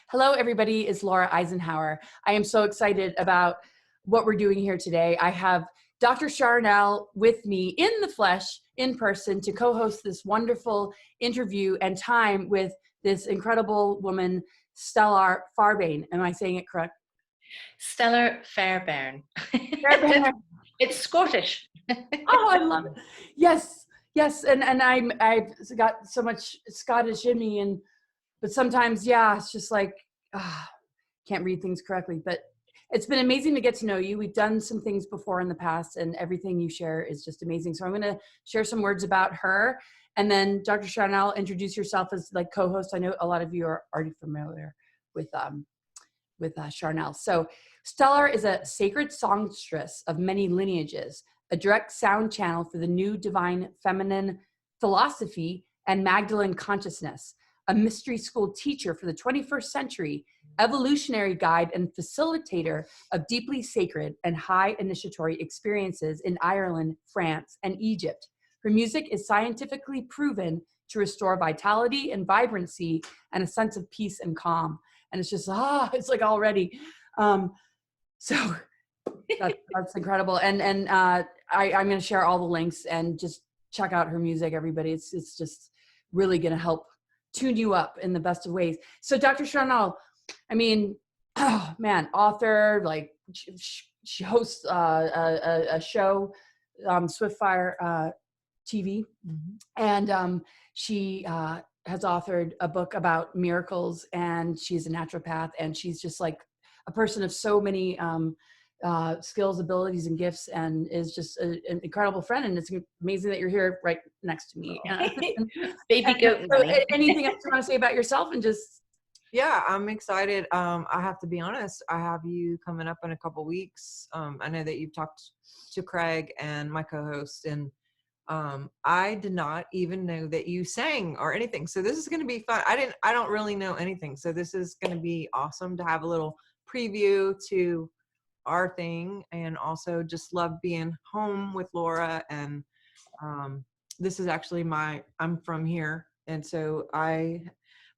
Hello, everybody. It's Laura Eisenhower. I am so excited about what we're doing here today. I have Dr. Sharnael with me in the flesh, in person, to co-host this wonderful interview and time with this incredible woman, Stellar Fairbairn. Am I saying it correct? Stellar Fairbairn. Fairbairn. It's Scottish. Oh, I love it. Yes, yes. And I've got so much Scottish in me, but sometimes, yeah, it's just like, can't read things correctly. But it's been amazing to get to know you. We've done some things before in the past, and everything you share is just amazing. So I'm going to share some words about her. And then Dr. Sharnael, introduce yourself as like co-host. I know a lot of you are already familiar with Sharnael. So Stellar is a sacred songstress of many lineages, a direct sound channel for the new divine feminine philosophy and Magdalene consciousness, a mystery school teacher for the 21st century, evolutionary guide and facilitator of deeply sacred and high initiatory experiences in Ireland, France, and Egypt. Her music is scientifically proven to restore vitality and vibrancy and a sense of peace and calm. And it's just, it's like already. So that's incredible. And I'm going to share all the links and just check out her music, everybody. It's just really going to help tune you up in the best of ways. So Dr. Sharnael, I mean, oh man, author, like she hosts a show, Swiftfire TV, and she has authored a book about miracles, and she's a naturopath, and she's just like a person of so many skills, abilities, and gifts, and is just an incredible friend. And it's amazing that you're here right next to me. Baby goat. So anything else you want to say about yourself? And just I'm excited. I have to be honest, I have you coming up in a couple weeks. I know that you've talked to Craig and my co-host, and I did not even know that you sang or anything. So this is going to be fun. I don't really know anything. So this is going to be awesome to have a little preview to our thing, and also just love being home with Laura. And this is actually I'm from here, and so I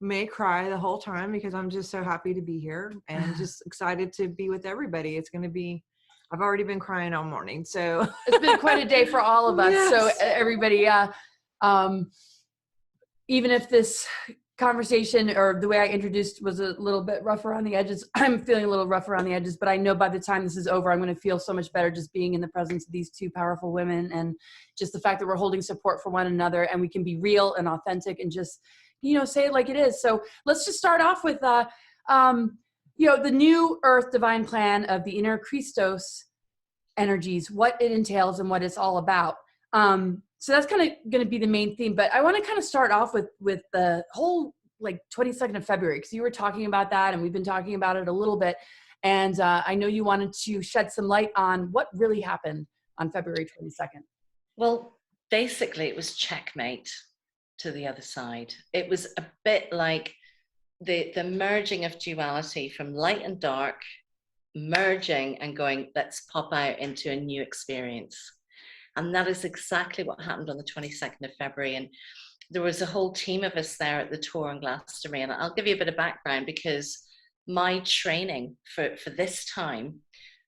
may cry the whole time because I'm just so happy to be here and just excited to be with everybody. It's going to be, I've already been crying all morning, so it's been quite a day for all of us. Yes. So everybody, even if this conversation or the way I introduced was a little bit rough around the edges, I'm feeling a little rough around the edges, but I know by the time this is over, I'm going to feel so much better just being in the presence of these two powerful women, and just the fact that we're holding support for one another, and we can be real and authentic and just, say it like it is. So let's just start off with, the new Earth divine plan of the inner Christos energies, what it entails and what it's all about. So that's kind of going to be the main theme, but I want to kind of start off with the whole like 22nd of February, because you were talking about that and we've been talking about it a little bit. And I know you wanted to shed some light on what really happened on February 22nd. Well, basically it was checkmate to the other side. It was a bit like the merging of duality from light and dark, merging and going, let's pop out into a new experience. And that is exactly what happened on the 22nd of February. And there was a whole team of us there at the tour in Glastonbury. And I'll give you a bit of background, because my training for this time,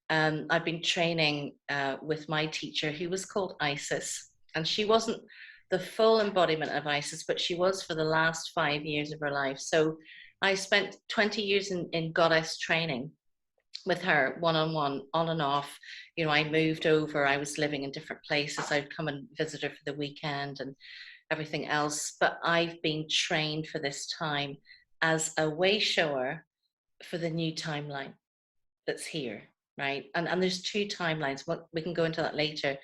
I've been training with my teacher, who was called Isis. And she wasn't the full embodiment of Isis, but she was for the last 5 years of her life. So I spent 20 years in goddess training with her, one-on-one, on and off. I moved over, I was living in different places. I'd come and visit her for the weekend and everything else. But I've been trained for this time as a way shower for the new timeline that's here, right? And there's two timelines. We can go into that later.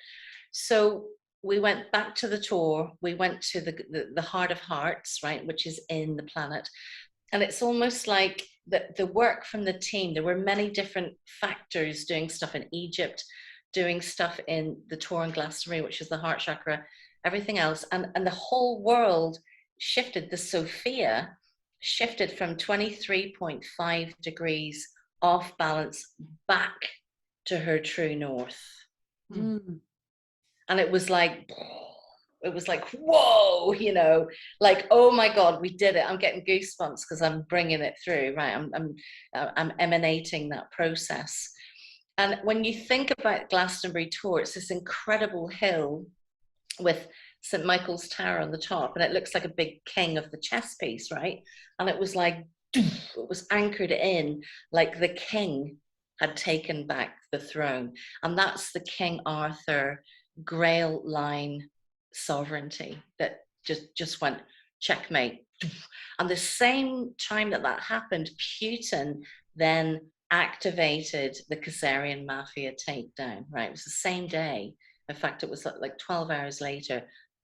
So we went back to the tour. We went to the heart of hearts, right, which is in the planet. And it's almost like the work from the team. There were many different factors doing stuff in Egypt, doing stuff in the tour in Glastonbury, which is the heart chakra, everything else. And the whole world shifted. The Sophia shifted from 23.5 degrees off balance back to her true north. And it was like, it was like, whoa, you know, like, oh my God, we did it. I'm getting goosebumps because I'm bringing it through, right? I'm emanating that process. And when you think about Glastonbury Tor, it's this incredible hill with St. Michael's Tower on the top, and it looks like a big king of the chess piece, right? And it was like, it was anchored in, like the king had taken back the throne. And that's the King Arthur Grail line sovereignty that just went checkmate. And the same time that that happened, Putin then activated the Khazarian mafia takedown, right? It was the same day. In fact, it was like 12 hours later,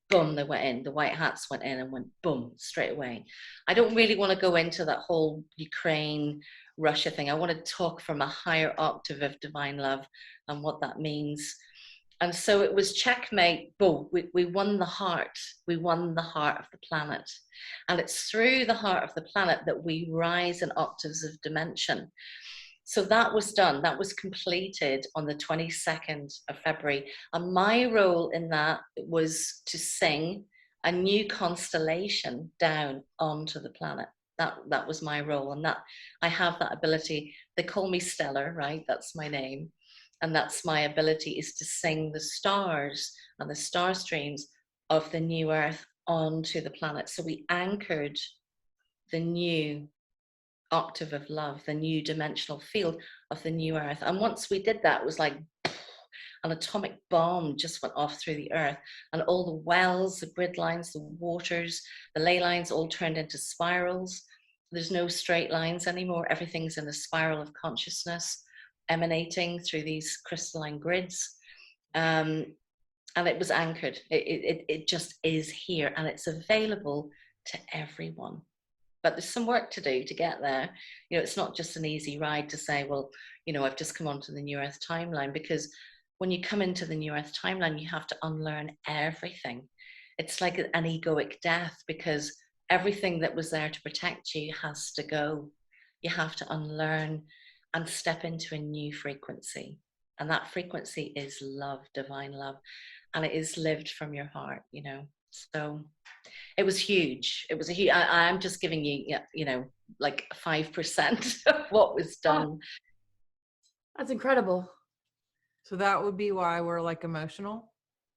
boom, they went in. The white hats went in and went boom, straight away. I don't really want to go into that whole Ukraine, Russia thing. I want to talk from a higher octave of divine love and what that means. And so it was checkmate, boom, we won the heart. We won the heart of the planet. And it's through the heart of the planet that we rise in octaves of dimension. So that was done, that was completed on the 22nd of February. And my role in that was to sing a new constellation down onto the planet. That was my role, and that I have that ability. They call me Stellar, right? That's my name. And that's my ability, is to sing the stars and the star streams of the new earth onto the planet. So we anchored the new octave of love, the new dimensional field of the new earth. And once we did that, it was like an atomic bomb just went off through the earth, and all the wells, the grid lines, the waters, the ley lines all turned into spirals. There's no straight lines anymore. Everything's in a spiral of consciousness emanating through these crystalline grids. And it was anchored. It just is here, and it's available to everyone. But there's some work to do to get there. You know, it's not just an easy ride to say, well, you know, I've just come onto the New Earth timeline, because when you come into the New Earth timeline, you have to unlearn everything. It's like an egoic death, because everything that was there to protect you has to go. You have to unlearn and step into a new frequency. And that frequency is love, divine love. And it is lived from your heart, you know. So it was huge. It was a huge, I'm just giving you, you know, like 5% of what was done. That's incredible. So that would be why we're like emotional.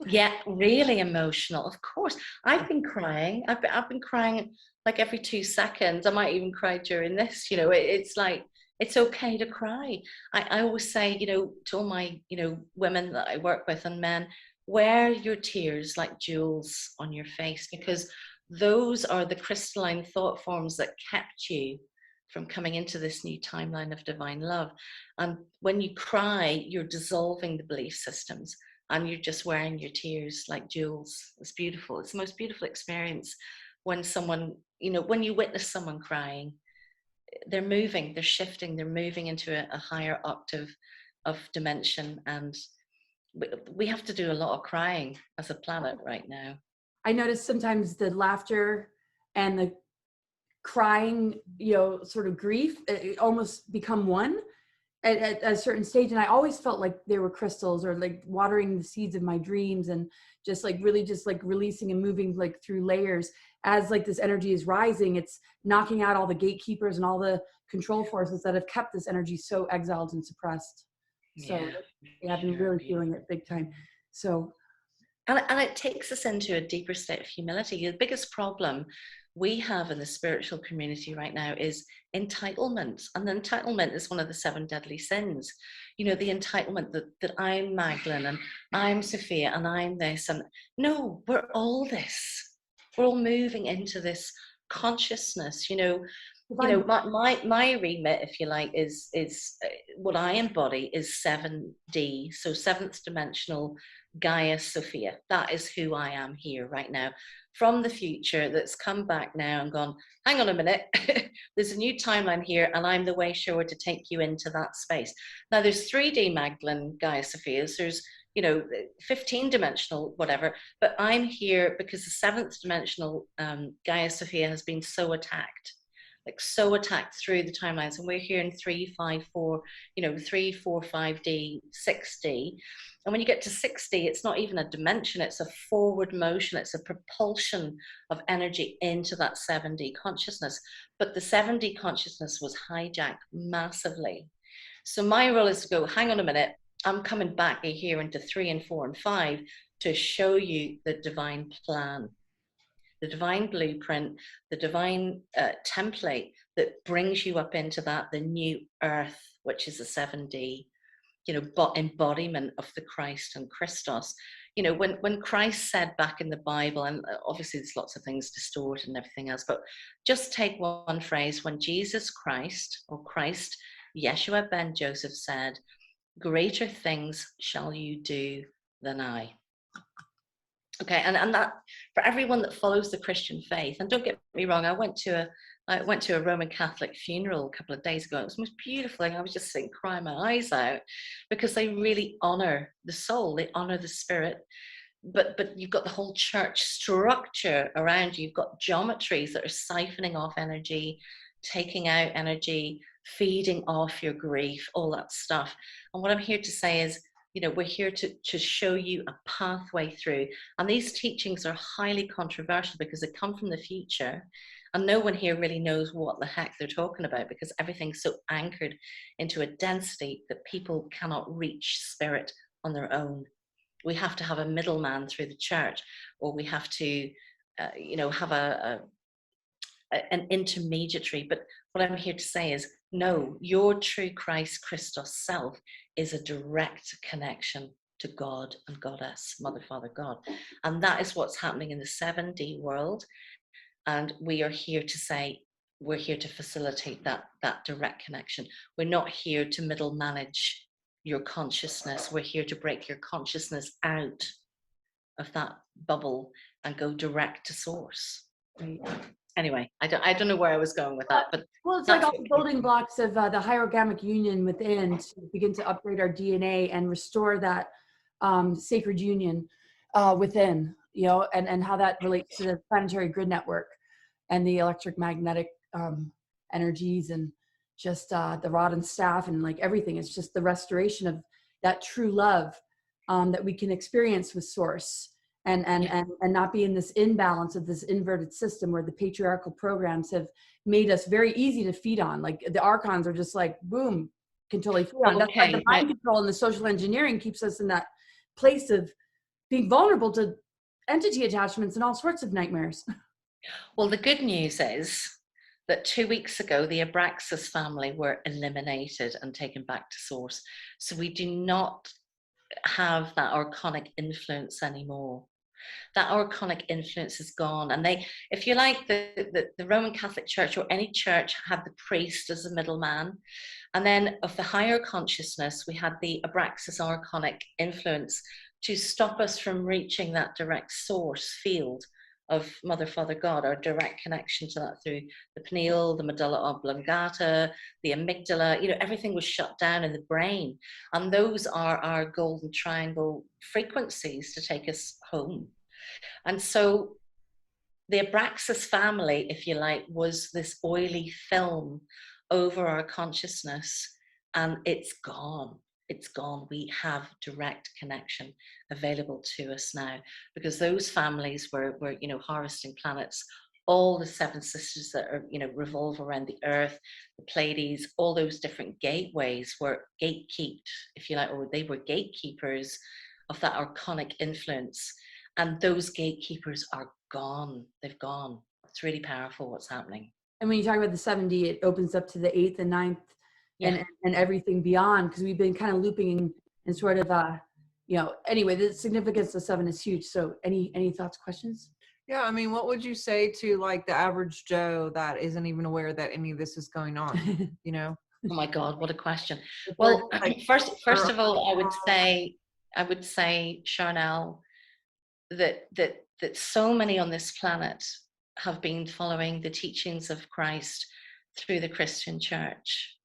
Yeah, really emotional. Of course, I've been crying. I've been crying like every 2 seconds. I might even cry during this. You know, it's like, it's okay to cry. I always say, you know, to all my, you know, women that I work with and men, wear your tears like jewels on your face, because those are the crystalline thought forms that kept you from coming into this new timeline of divine love. And when you cry, you're dissolving the belief systems, and you're just wearing your tears like jewels. It's beautiful. It's the most beautiful experience when someone, you know, when you witness someone crying, they're moving, they're shifting, they're moving into a higher octave of dimension. And we have to do a lot of crying as a planet right now. I notice sometimes the laughter and the crying, you know, sort of grief, it almost become one at a certain stage. And I always felt like they were crystals, or like watering the seeds of my dreams, and just like really just like releasing and moving like through layers. As like this energy is rising, it's knocking out all the gatekeepers and all the control forces that have kept this energy so exiled and suppressed. So yeah, I've been really feeling it big time. So and it takes us into a deeper state of humility. The biggest problem we have in the spiritual community right now is entitlement. And the entitlement is one of the 7 deadly sins. You know, the entitlement that I'm Magdalene and I'm Sophia and I'm this. And no, we're all this. We're all moving into this consciousness, you know. You know, my remit, if you like, is what I embody is 7D, so 7th dimensional Gaia Sophia. That is who I am here right now, from the future, that's come back now and gone, hang on a minute, there's a new timeline here, and I'm the way sure to take you into that space. Now there's 3D Magdalene Gaia Sophias, there's, you know, 15 dimensional whatever, but I'm here because the 7th dimensional Gaia Sophia has been so attacked like so attacked through the timelines, and we're here in 3, 5, 4, 3, 4, 5D, 6D. And when you get to 6D, it's not even a dimension, it's a forward motion, it's a propulsion of energy into that 7D consciousness. But the 7D consciousness was hijacked massively. So my role is to go, hang on a minute, I'm coming back here into 3 and 4 and 5 to show you the divine plan, the divine blueprint, the divine template that brings you up into that, the new earth, which is a 7D, embodiment of the Christ and Christos. When Christ said back in the Bible, and obviously there's lots of things distorted and everything else, but just take one phrase, when Jesus Christ, or Christ, Yeshua ben Joseph said, greater things shall you do than I. Okay, and that, for everyone that follows the Christian faith, and don't get me wrong, I went to a Roman Catholic funeral a couple of days ago. It was the most beautiful thing. I was just sitting crying my eyes out, because they really honor the soul, they honor the spirit. But you've got the whole church structure around you. You've got geometries that are siphoning off energy, taking out energy, feeding off your grief, all that stuff. And what I'm here to say is, we're here to show you a pathway through. And these teachings are highly controversial because they come from the future. And no one here really knows what the heck they're talking about, because everything's so anchored into a density that people cannot reach spirit on their own. We have to have a middleman through the church, or we have to, have an intermediary. But what I'm here to say is, no, your true Christ Christos self is a direct connection to God and Goddess, Mother, Father, God. And that is what's happening in the 7D world. And we are here to say, we're here to facilitate that direct connection. We're not here to middle manage your consciousness. We're here to break your consciousness out of that bubble and go direct to source. Right. Anyway, I don't know where I was going with that, but well, it's like all the building blocks of the hierogamic union within, to begin to upgrade our DNA and restore that sacred union within, and how that relates to the planetary grid network and the electromagnetic energies, and just the rod and staff, and like everything. It's just the restoration of that true love that we can experience with source. And not be in this imbalance of this inverted system where the patriarchal programs have made us very easy to feed on. Like the archons are just like, boom, can totally feed on. That's why the mind control and the social engineering keeps us in that place of being vulnerable to entity attachments and all sorts of nightmares. Well, the good news is that 2 weeks ago, the Abraxas family were eliminated and taken back to source. So we do not have that archonic influence anymore. That archonic influence is gone. And they, if you like, the Roman Catholic Church, or any church, had the priest as a middleman. And then of the higher consciousness, we had the Abraxas archonic influence to stop us from reaching that direct source field of Mother, Father, God, our direct connection to that through the pineal, the medulla oblongata, the amygdala. Everything was shut down in the brain. And those are our golden triangle frequencies to take us home. And so the Abraxas family, if you like, was this oily film over our consciousness, and it's gone. It's gone. We have direct connection available to us now, because those families were harvesting planets. All the 7 sisters that are, revolve around the earth, the Pleiades, all those different gateways were gatekept, if you like, or they were gatekeepers of that archonic influence. And those gatekeepers are gone. They've gone. It's really powerful what's happening. And when you talk about the 7D, it opens up to the 8th and 9th, and everything beyond, because we've been kind of looping and sort of, anyway, the significance of 7 is huge. So any thoughts, questions? Yeah, I mean, what would you say to like the average Joe that isn't even aware that any of this is going on, Oh my God, what a question. Well, first of all, I would say, Sharnael, that so many on this planet have been following the teachings of Christ through the Christian church.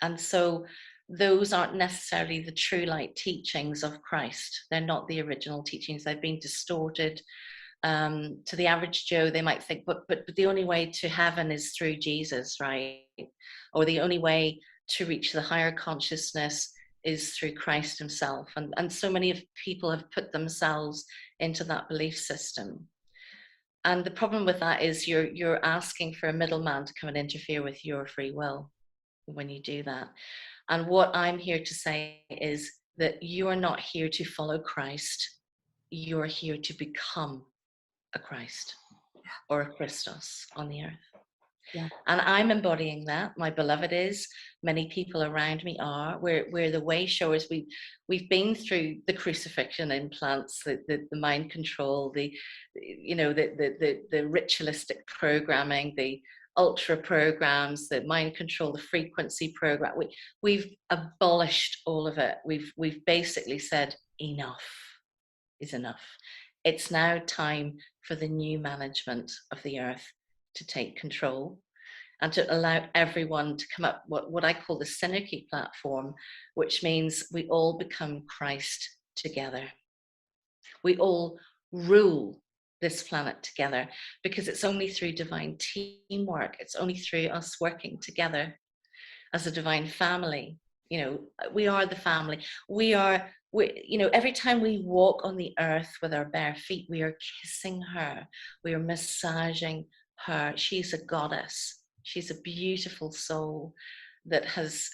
And so those aren't necessarily the true light teachings of Christ. They're not the original teachings. They've been distorted. To the average Joe, they might think, but the only way to heaven is through Jesus, right? Or the only way to reach the higher consciousness is through Christ himself. And so many of people have put themselves into that belief system. And the problem with that is you're asking for a middleman to come and interfere with your free will when you do that. And what I'm here to say is that you are not here to follow Christ. You're here to become a Christ or a Christos on the earth. Yeah. And I'm embodying that. My beloved is. Many people around me are. We're the way showers. We've been through the crucifixion implants, the mind control, the ritualistic programming, the ultra programs, the mind control, the frequency program. We've abolished all of it. We've basically said enough is enough. It's now time for the new management of the earth to take control and to allow everyone to come up what I call the synergy platform, which means we all become Christ together. We all rule this planet together, because it's only through divine teamwork, it's only through us working together as a divine family. We are the family. Every time we walk on the earth with our bare feet, we are kissing her. We are massaging her. She's a goddess. She's a beautiful soul that has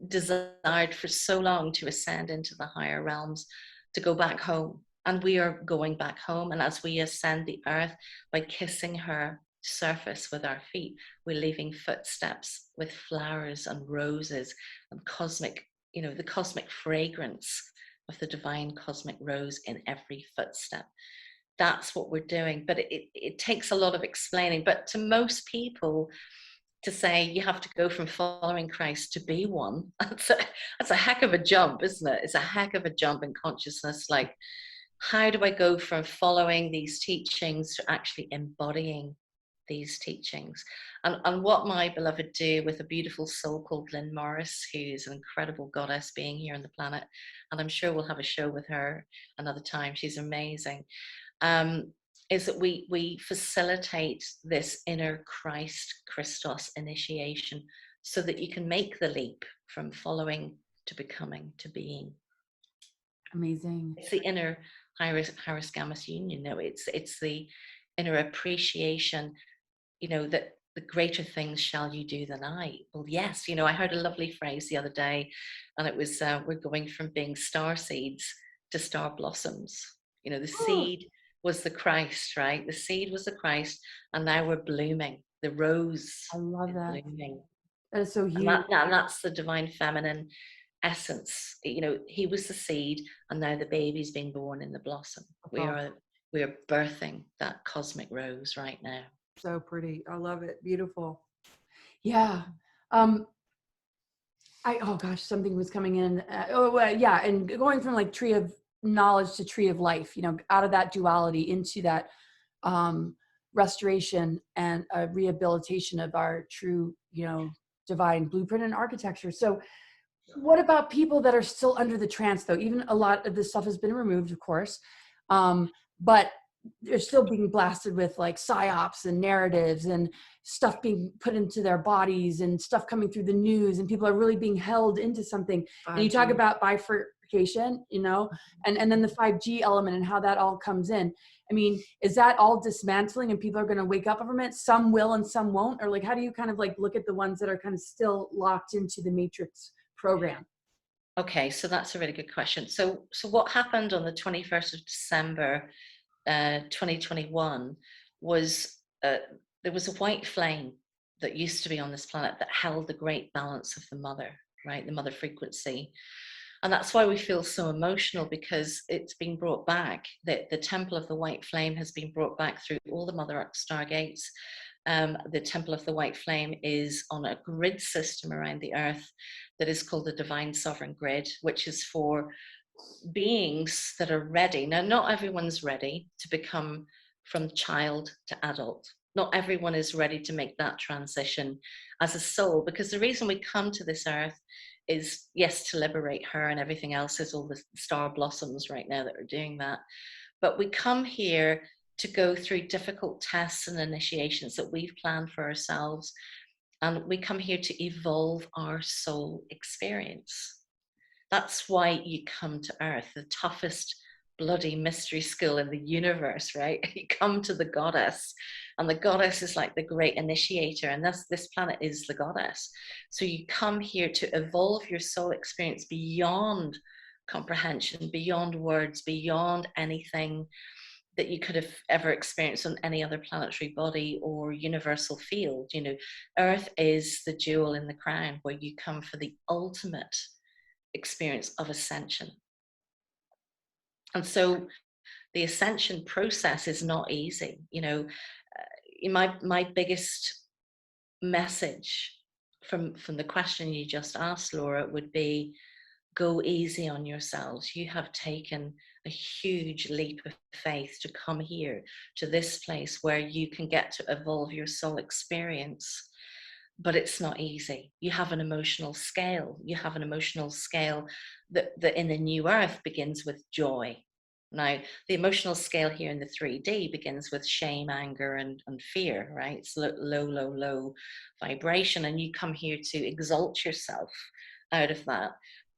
desired for so long to ascend into the higher realms, to go back home. And we are going back home. And as we ascend the earth by kissing her surface with our feet, we're leaving footsteps with flowers and roses and cosmic, the cosmic fragrance of the divine cosmic rose in every footstep. That's what we're doing. But it takes a lot of explaining. But to most people, to say you have to go from following Christ to be one, that's a heck of a jump, isn't it? It's a heck of a jump in consciousness. Like, how do I go from following these teachings to actually embodying these teachings? And what my beloved do with a beautiful soul called Lynn Morris, who's an incredible goddess being here on the planet, and I'm sure we'll have a show with her another time, she's amazing, is that we facilitate this inner Christ Christos initiation so that you can make the leap from following to becoming to being. Amazing. It's the inner Harris Gammas union. It's the inner appreciation, that the greater things shall you do than I. Well, yes, I heard a lovely phrase the other day, and it was, we're going from being star seeds to star blossoms. The seed was the Christ, right? The seed was the Christ, and now we're blooming. The rose I love that. blooming. That is so huge. And that's the divine feminine essence. He was the seed, and now the baby's being born in the blossom. We are birthing that cosmic rose right now. So pretty. I love it. Beautiful. Yeah. Oh gosh, something was coming in. Yeah. And going from like tree of knowledge to tree of life, out of that duality into that restoration and rehabilitation of our true, divine blueprint and architecture. So what about people that are still under the trance though? Even a lot of this stuff has been removed, of course. But they're still being blasted with like psyops and narratives and stuff being put into their bodies and stuff coming through the news, and people are really being held into something. 5G. And you talk about bifurcation, and then the 5G element and how that all comes in. I mean, is that all dismantling and people are going to wake up from it? Some will and some won't? Or like, how do you kind of like look at the ones that are kind of still locked into the matrix program? Okay, so that's a really good question. So what happened on the 21st of December 2021 was there was a white flame that used to be on this planet that held the great balance of the mother, right? The mother frequency. And that's why we feel so emotional, because it's been brought back. The temple of the white flame has been brought back through all the mother arc stargates. The temple of the white flame is on a grid system around the earth that is called the divine sovereign grid, which is for beings that are ready. Now, not everyone's ready to become from child to adult. Not everyone is ready to make that transition as a soul, because the reason we come to this earth is, yes, to liberate her, and everything else is all the star blossoms right now that are doing that. But we come here to go through difficult tests and initiations that we've planned for ourselves. And we come here to evolve our soul experience. That's why you come to Earth, the toughest bloody mystery school in the universe, right? You come to the goddess, and the goddess is like the great initiator, and this planet is the goddess. So you come here to evolve your soul experience beyond comprehension, beyond words, beyond anything that you could have ever experienced on any other planetary body or universal field. You know, Earth is the jewel in the crown, where you come for the ultimate experience of ascension. And so the ascension process is not easy. You know, my biggest message from the question you just asked, Laura, would be, go easy on yourselves. You have taken a huge leap of faith to come here to this place where you can get to evolve your soul experience. But it's not easy. You have an emotional scale. You have an emotional scale that in the new earth begins with joy. Now, the emotional scale here in the 3D begins with shame, anger, and fear, right? It's low vibration, and you come here to exalt yourself out of that.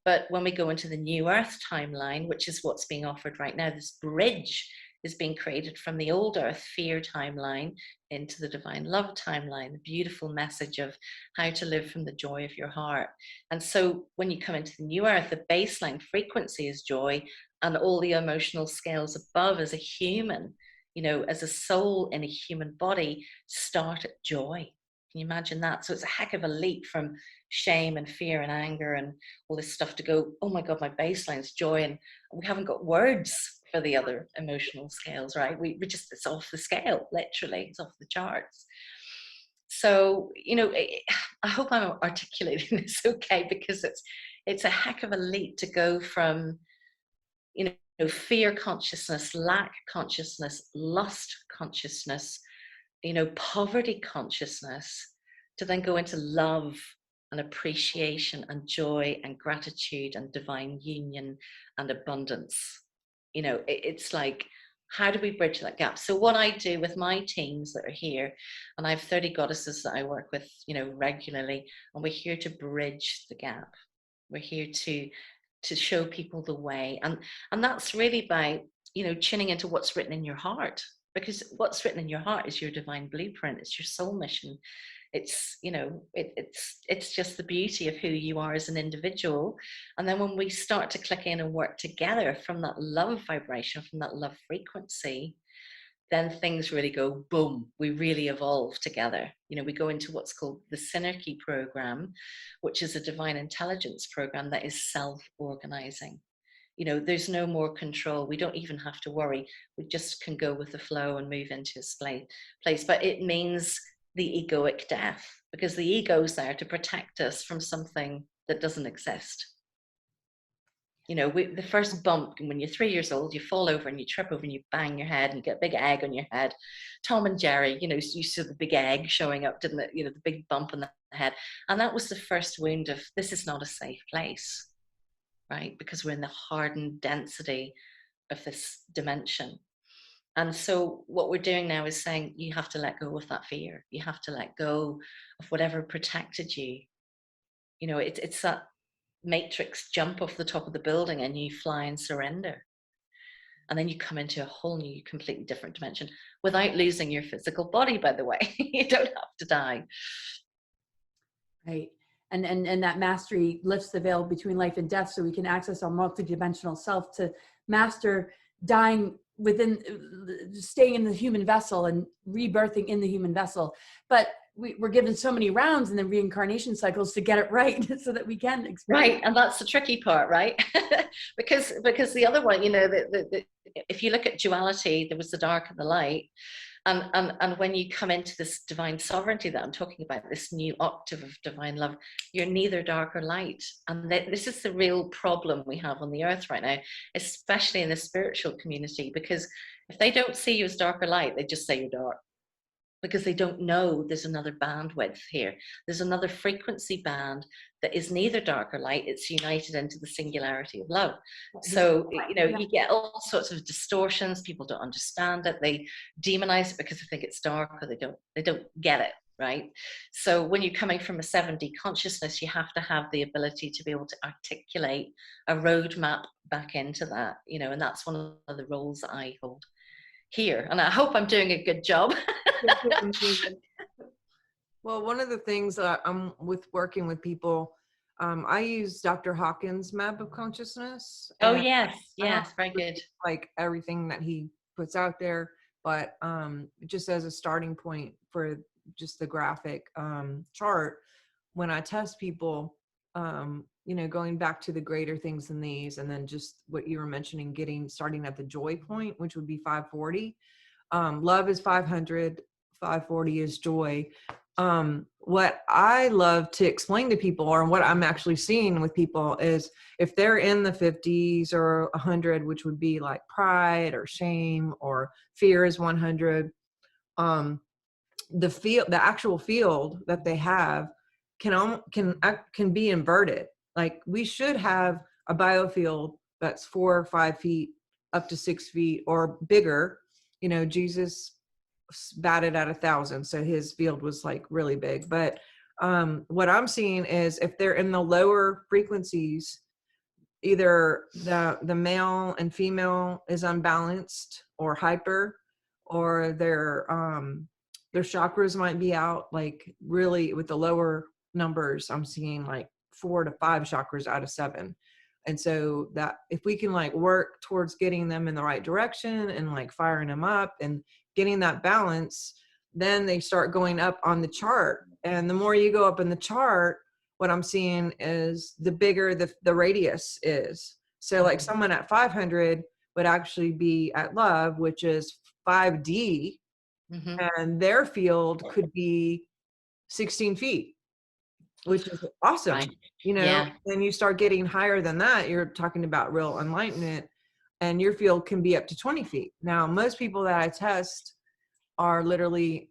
But when we go into the new earth timeline, which is what's being offered right now, this bridge is being created from the old earth fear timeline into the divine love timeline, the beautiful message of how to live from the joy of your heart. And so when you come into the new earth, the baseline frequency is joy, and all the emotional scales above as a human, you know, as a soul in a human body, start at joy. Can you imagine that? So it's a heck of a leap from shame and fear and anger and all this stuff to go, oh my God, my baseline's joy, and we haven't got words for the other emotional scales, right? We just, it's off the scale, literally, it's off the charts. So, you know, I hope I'm articulating this okay, because it's a heck of a leap to go from, you know, fear consciousness, lack consciousness, lust consciousness, you know, poverty consciousness, to then go into love and appreciation and joy and gratitude and divine union and abundance. You know, it's like, how do we bridge that gap? So what I do with my teams that are here, and I have 30 goddesses that I work with, you know, regularly, and we're here to bridge the gap. We're here to show people the way, and that's really by, you know, tuning into what's written in your heart, because what's written in your heart is your divine blueprint. It's your soul mission. It's, you know, it's just the beauty of who you are as an individual. And then when we start to click in and work together from that love vibration, from that love frequency, then things really go boom. We really evolve together. You know, we go into what's called the Synergy program, which is a divine intelligence program that is self-organizing. You know, there's no more control. We don't even have to worry. We just can go with the flow and move into a place. But it means the egoic death, because the ego is there to protect us from something that doesn't exist. You know, the first bump, when you're 3 years old, you fall over and you trip over and you bang your head and you get a big egg on your head. Tom and Jerry, you know, you saw the big egg showing up, didn't it? You know, the big bump on the head. And that was the first wound of, this is not a safe place, right? Because we're in the hardened density of this dimension. And so what we're doing now is saying, you have to let go of that fear. You have to let go of whatever protected you. You know, it's that matrix jump off the top of the building and you fly and surrender. And then you come into a whole new, completely different dimension without losing your physical body, by the way. You don't have to die. Right. And that mastery lifts the veil between life and death, so we can access our multidimensional self to master dying within, staying in the human vessel and rebirthing in the human vessel. But we're given so many rounds in the reincarnation cycles to get it right so that we can experience. Right, and that's the tricky part, right? because the other one, you know, if you look at duality, there was the dark and the light. And when you come into this divine sovereignty that I'm talking about, this new octave of divine love, you're neither dark or light. And this is the real problem we have on the earth right now, especially in the spiritual community, because if they don't see you as dark or light, they just say you're dark. because they don't know there's another bandwidth here. There's another frequency band that is neither dark or light. It's united into the singularity of love. So, you know, you get all sorts of distortions. People don't understand it. They demonize it because they think it's dark, or they don't get it, right? So when you're coming from a 7D consciousness, you have to have the ability to be able to articulate a roadmap back into that, you know, and that's one of the roles that I hold here. And I hope I'm doing a good job. Well, one of the things that I'm with working with people, I use Dr. Hawkins' map of consciousness. Oh, And yes. I don't Yes. Very good. like everything that he puts out there, but just as a starting point for just the graphic chart, when I test people, you know, going back to the greater things than these, and then just what you were mentioning, starting at the joy point, which would be 540. Love is 500, 540 is joy. What I love to explain to people, or what I'm actually seeing with people, is if they're in the 50s or 100, which would be like pride or shame, or fear is 100, the actual field that they have can be inverted. Like, we should have a biofield that's 4 or 5 feet up to 6 feet or bigger. You know, Jesus batted at 1,000, so his field was like really big. But what I'm seeing is if they're in the lower frequencies, either the male and female is unbalanced or hyper, or their chakras might be out. Like, really, with the lower numbers, I'm seeing like 4 to 5 chakras out of 7. And so that if we can like work towards getting them in the right direction and like firing them up and getting that balance, then they start going up on the chart. And the more you go up in the chart, what I'm seeing is the bigger the radius is. So like someone at 500 would actually be at love, which is 5D, and their field could be 16 feet, which is awesome. Right. You know, Yeah. then you start getting higher than that, you're talking about real enlightenment, and your field can be up to 20 feet. Now, most people that I test are literally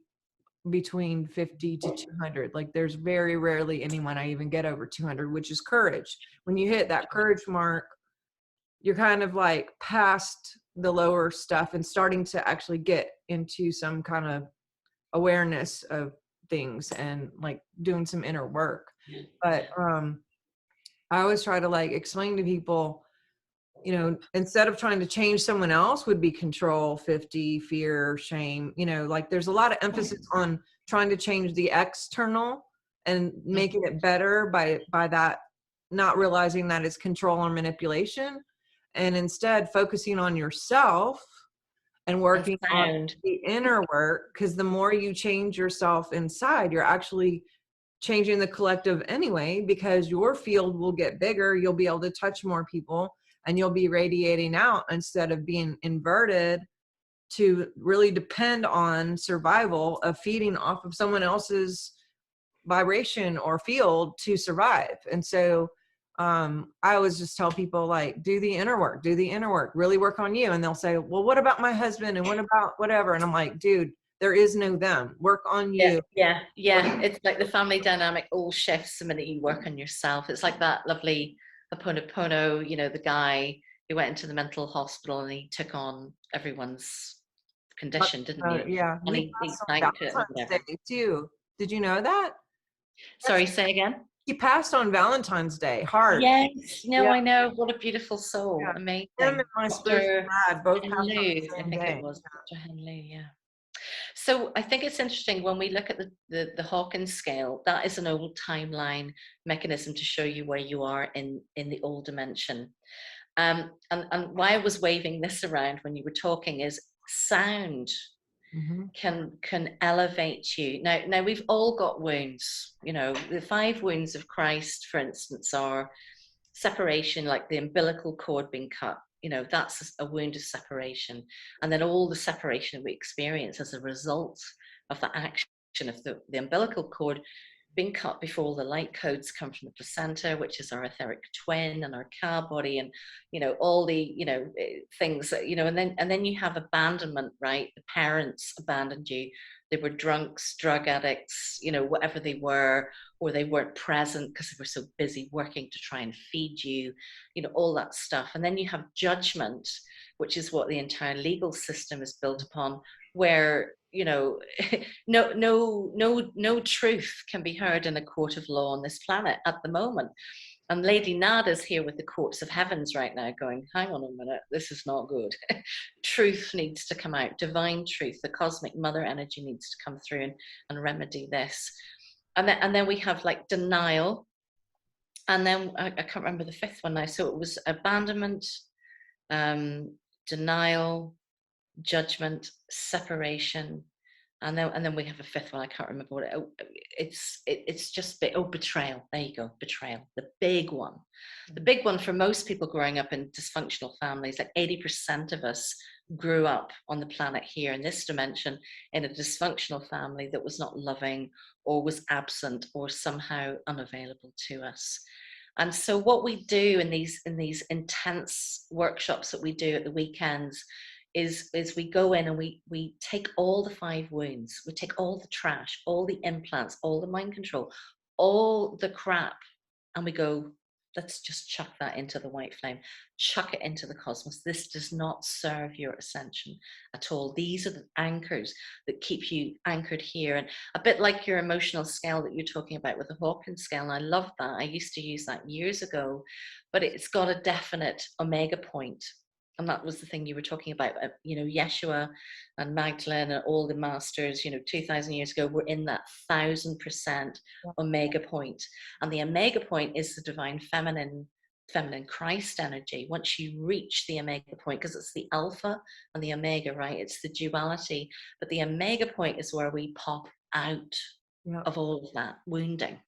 between 50 to 200. Like, there's very rarely anyone I even get over 200, which is courage. When you hit that courage mark, you're kind of like past the lower stuff and starting to actually get into some kind of awareness of things and like doing some inner work. But I always try to like explain to people, you know, instead of trying to change someone else would be control, 50, fear, shame, you know, like there's a lot of emphasis on trying to change the external and making it better by that, not realizing that it's control or manipulation, and instead focusing on yourself and working on the inner work. Because the more you change yourself inside, you're actually changing the collective anyway, because your field will get bigger. You'll be able to touch more people, and you'll be radiating out instead of being inverted to really depend on survival of feeding off of someone else's vibration or field to survive. And so I always just tell people, like, do the inner work, really work on you. And they'll say, well, what about my husband? And what about whatever? And I'm like, dude, there is no them. Work on you. Yeah. It's like the family dynamic all shifts the minute you work on yourself. It's like that lovely Ho'oponopono, you know, the guy who went into the mental hospital and he took on everyone's condition, didn't he? Yeah. And he thanked it. Day too. Did you know that? Sorry, say again. He passed on Valentine's Day. Hard. Yes, no, Yeah. I know. What a beautiful soul. Yeah. Amazing. Him and my spiritual dad both passed on the I same think day. it was Dr. Henley, yeah. So I think it's interesting when we look at the Hawkins scale, that is an old timeline mechanism to show you where you are in the old dimension. And why I was waving this around when you were talking is sound can elevate you. Now we've all got wounds. You know, the 5 wounds of Christ, for instance, are separation, like the umbilical cord being cut. You know, that's a wound of separation. And then all the separation we experience as a result of the action of the umbilical cord being cut before the light codes come from the placenta, which is our etheric twin, and our cow body, and, you know, all the, you know, things that, you know, and then you have abandonment, right? The parents abandoned you, they were drunks, drug addicts, you know, whatever they were, or they weren't present because they were so busy working to try and feed you, you know, all that stuff. And then you have judgment, which is what the entire legal system is built upon, where, you know, no truth can be heard in a court of law on this planet at the moment. And Lady Nada's here with the courts of heavens right now going, hang on a minute, this is not good. Truth needs to come out, divine truth, the cosmic mother energy needs to come through and remedy this. And then we have like denial. And then I can't remember the fifth one now. So it was abandonment, denial, judgment, separation, and then we have a fifth one. I can't remember what it's just betrayal. There you go, betrayal, the big one. The big one for most people growing up in dysfunctional families, like 80% of us grew up on the planet here in this dimension in a dysfunctional family that was not loving or was absent or somehow unavailable to us. And so what we do in these intense workshops that we do at the weekends is we go in and we take all the 5 wounds, we take all the trash, all the implants, all the mind control, all the crap, and we go, let's just chuck that into the white flame, chuck it into the cosmos. This does not serve your ascension at all. These are the anchors that keep you anchored here. And a bit like your emotional scale that you're talking about with the Hawkins scale, and I love that. I used to use that years ago, but it's got a definite omega point. And that was the thing you were talking about, you know, Yeshua and Magdalene and all the masters, you know, 2000 years ago, were in that 1000% omega point. And the omega point is the divine feminine Christ energy. Once you reach the omega point, because it's the alpha and the omega, right? It's the duality. But the omega point is where we pop out of all of that wounding.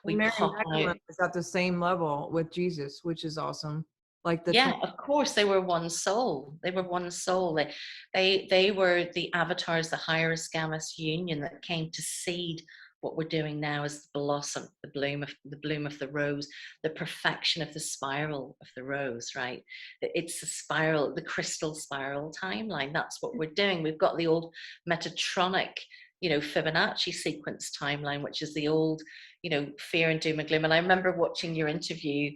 We Mary pop Magdalene out. is at the same level with Jesus, which is awesome. Like the Yeah, of course, they were one soul. They were one soul. They were the avatars, the higher gammas union that came to seed what we're doing now as the blossom, the bloom of the rose, the perfection of the spiral of the rose, right? It's the spiral, the crystal spiral timeline. That's what we're doing. We've got the old Metatronic, you know, Fibonacci sequence timeline, which is the old, you know, fear and doom and gloom. And I remember watching your interview,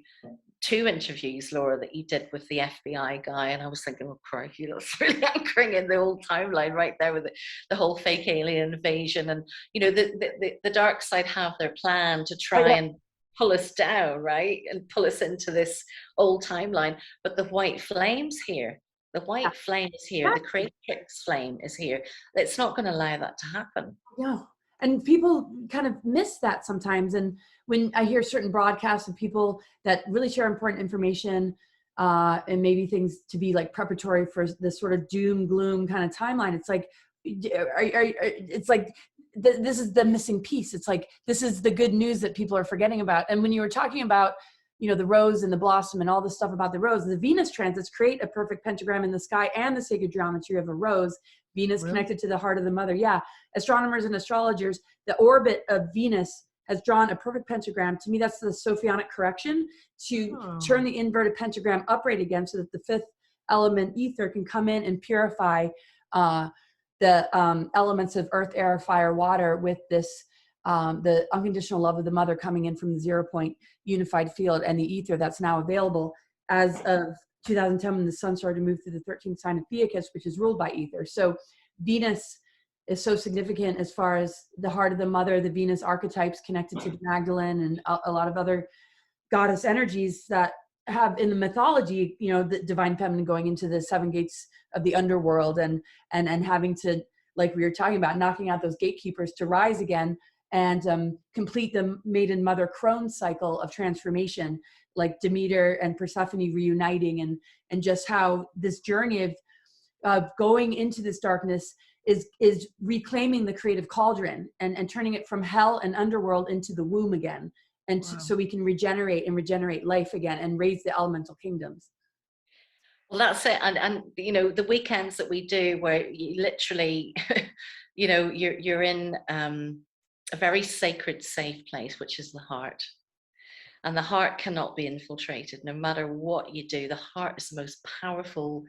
2 interviews, Laura, that you did with the FBI guy, and I was thinking, oh crikey, that's really anchoring in the old timeline right there with the whole fake alien invasion. And you know, the dark side have their plan to try and pull us down, right, and pull us into this old timeline. But the white flame's here. The white flame is here. The creatrix flame is here. It's not going to allow that to happen. No. And people kind of miss that sometimes. And when I hear certain broadcasts of people that really share important information, and maybe things to be like preparatory for this sort of doom gloom kind of timeline, it's like, it's like this is the missing piece. It's like, this is the good news that people are forgetting about. And when you were talking about, you know, the rose and the blossom and all the stuff about the rose, the Venus transits create a perfect pentagram in the sky and the sacred geometry of a rose. Venus connected to the heart of the mother. Yeah. Astronomers and astrologers, the orbit of Venus has drawn a perfect pentagram. To me, that's the Sophionic correction to turn the inverted pentagram upright again so that the 5th element ether can come in and purify the elements of earth, air, fire, water with this, the unconditional love of the mother coming in from the 0 point unified field and the ether that's now available as of 2010 when the sun started to move through the 13th sign of Bifurcation, which is ruled by ether. So Venus is so significant as far as the heart of the mother, the Venus archetypes connected to Magdalene and a lot of other goddess energies that have in the mythology, you know, the divine feminine going into the 7 gates of the underworld and having to, like we were talking about, knocking out those gatekeepers to rise again and complete the maiden mother crone cycle of transformation, like Demeter and Persephone reuniting, and just how this journey of going into this darkness is reclaiming the creative cauldron and turning it from hell and underworld into the womb again. And so we can regenerate life again and raise the elemental kingdoms. Well, that's it. And you know, the weekends that we do where you literally, you know, you're in a very sacred, safe place, which is the heart. And the heart cannot be infiltrated no matter what you do. The heart is the most powerful,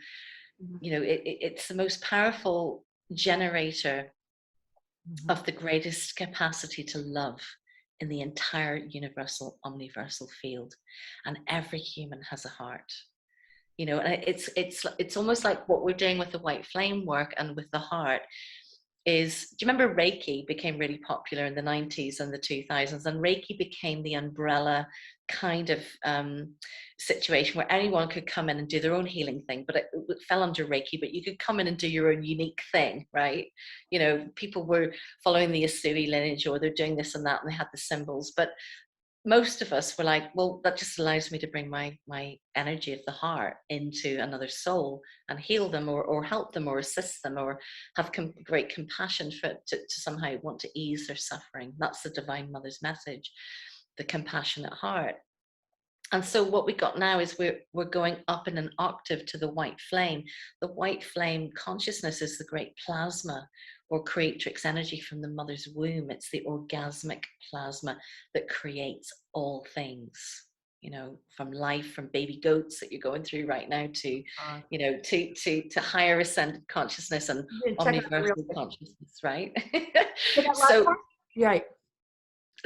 you know, it's the most powerful generator of the greatest capacity to love in the entire universal, omniversal field. And every human has a heart. You know, and it's almost like what we're doing with the white flame work and with the heart is, do you remember Reiki became really popular in the 90s and the 2000s, and Reiki became the umbrella kind of situation where anyone could come in and do their own healing thing, but it fell under Reiki, but you could come in and do your own unique thing, right? You know, people were following the Asuri lineage, or they're doing this and that, and they had the symbols, but most of us were like, well, that just allows me to bring my energy of the heart into another soul and heal them, or help them, or assist them, or have great compassion for it, to somehow want to ease their suffering. That's the Divine Mother's message, the compassionate heart. And so what we got now is we're going up in an octave to the white flame. The white flame consciousness is the great plasma or creatrix energy from the mother's womb. It's the orgasmic plasma that creates all things, you know, from life, from baby goats that you're going through right now to, you know, to higher ascended consciousness and Check it out real omniversal quick. consciousness, right? Say that last So part? Right.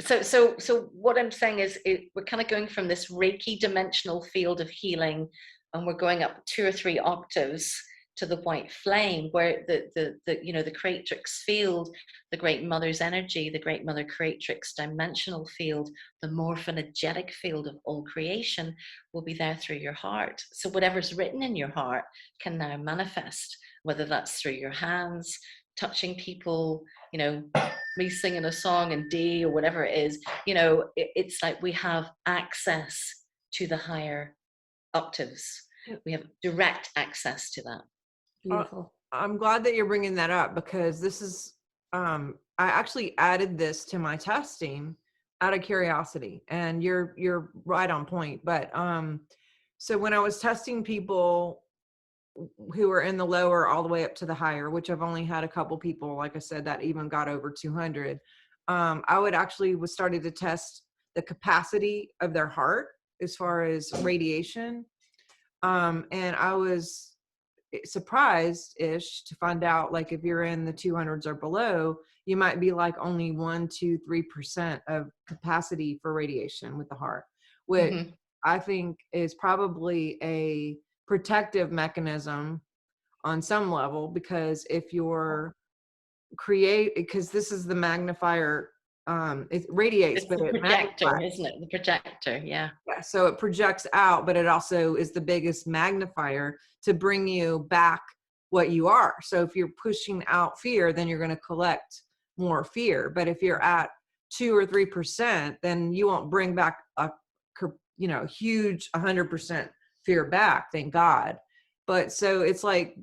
so what I'm saying is we're kind of going from this Reiki dimensional field of healing, and we're going up 2 or 3 octaves to the white flame, where the you know, the creatrix field, the great mother's energy, the great mother creatrix dimensional field, the morphoenergetic field of all creation will be there through your heart. So whatever's written in your heart can now manifest, whether that's through your hands, touching people, you know, me singing a song in D or whatever it is, you know, it's like we have access to the higher octaves. We have direct access to that. Beautiful. I'm glad that you're bringing that up, because this is, I actually added this to my testing out of curiosity, and you're right on point. But so when I was testing people who are in the lower all the way up to the higher, which I've only had a couple people, like I said, that even got over 200, I would actually was started to test the capacity of their heart as far as radiation. And I was surprised-ish to find out, like, if you're in the 200s or below, you might be like only 1, 2, 3% of capacity for radiation with the heart, which I think is probably a protective mechanism on some level, because if you're because this is the magnifier, it radiates, It's but the it projector, magnifies. isn't it? The projector, yeah. Yeah, so it projects out, but it also is the biggest magnifier to bring you back what you are. So if you're pushing out fear, then you're going to collect more fear. But if you're at 2 or 3%, then you won't bring back a, you know, huge 100% fear back. Thank God. But so it's like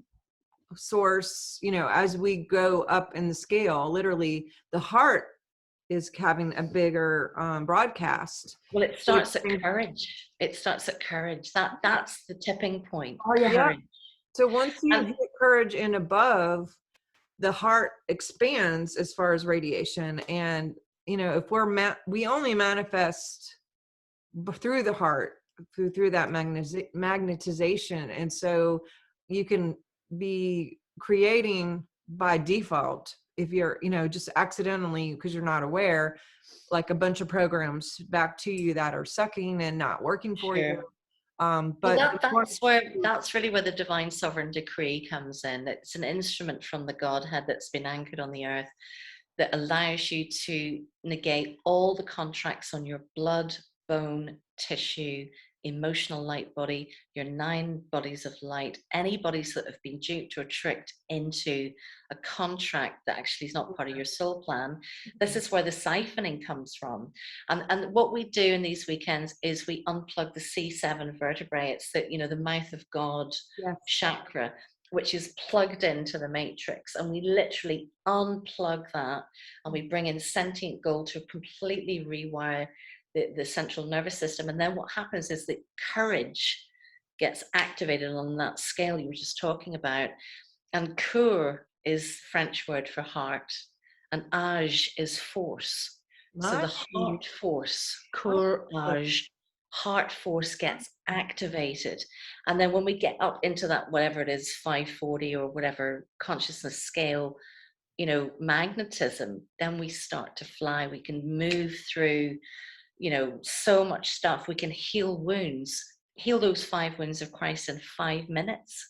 source, you know, as we go up in the scale, literally the heart is having a bigger broadcast. Well, it starts at courage. It starts at courage. That's the tipping point. Oh, yeah. Yeah. Courage. So once you And hit courage and above, the heart expands as far as radiation. And, you know, if we only manifest through the heart, through that magnetization. And so you can be creating by default, if you're, you know, just accidentally, because you're not aware, like a bunch of programs back to you that are sucking and not working for you. But that's really where the divine sovereign decree comes in. It's an instrument from the Godhead that's been anchored on the earth that allows you to negate all the contracts on your blood, bone, tissue, emotional light body, your 9 bodies of light, any bodies that have been duped or tricked into a contract that actually is not part of your soul plan. This is where the siphoning comes from. And what we do in these weekends is we unplug the C7 vertebrae. It's the, you know, the mouth of God chakra, which is plugged into the matrix, and we literally unplug that, and we bring in sentient gold to completely rewire the central nervous system. And then what happens is that courage gets activated on that scale you were just talking about. And cour is French word for heart, and age is force. So the heart force, courage, heart force gets activated. And then when we get up into that, whatever it is, 540 or whatever consciousness scale, you know, magnetism, then we start to fly. We can move through, you know, so much stuff. We can heal wounds, heal those 5 wounds of Christ in 5 minutes.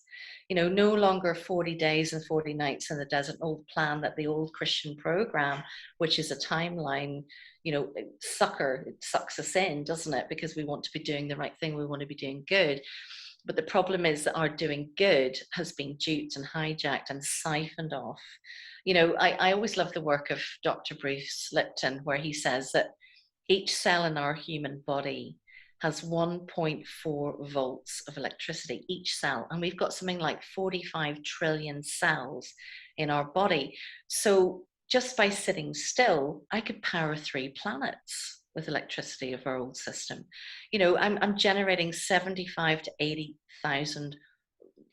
You know, no longer 40 days and 40 nights in the desert, old plan that the old Christian program, which is a timeline, you know, it sucks us in, doesn't it? Because we want to be doing the right thing. We want to be doing good. But the problem is that our doing good has been duped and hijacked and siphoned off. You know, I always love the work of Dr. Bruce Lipton, where he says that each cell in our human body has 1.4 volts of electricity, each cell. And we've got something like 45 trillion cells in our body. So just by sitting still, I could power 3 planets with electricity of our old system. You know, I'm generating 75 to 80,000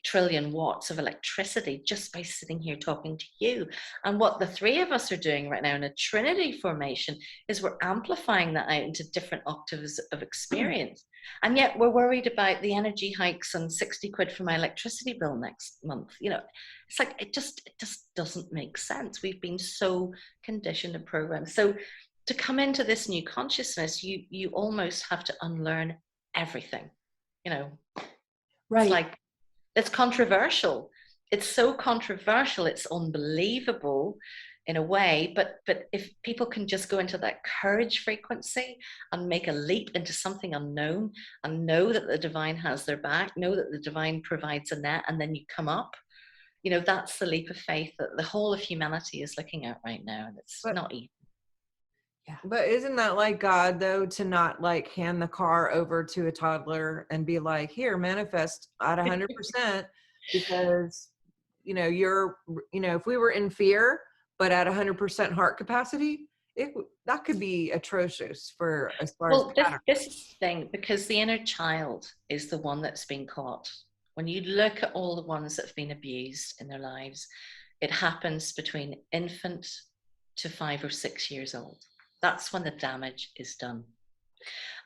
trillion watts of electricity just by sitting here talking to you. And what the 3 of us are doing right now in a Trinity formation is we're amplifying that out into different octaves of experience. And yet we're worried about the energy hikes and 60 quid for my electricity bill next month. You know, it's like, it just doesn't make sense. We've been so conditioned and programmed. So to come into this new consciousness, you almost have to unlearn everything, you know. Right. It's like, it's controversial. It's so controversial. It's unbelievable in a way, but if people can just go into that courage frequency and make a leap into something unknown and know that the divine has their back, know that the divine provides a net, and then you come up, you know, that's the leap of faith that the whole of humanity is looking at right now. And it's not easy. Yeah. But isn't that like God, though, to not like hand the car over to a toddler and be like, here, manifest at 100%, because, you know, if we were in fear, but at 100% heart capacity, that could be atrocious for as far as this is the thing, because the inner child is the one that's been caught. When you look at all the ones that have been abused in their lives, it happens between infant to 5 or 6 years old. That's when the damage is done.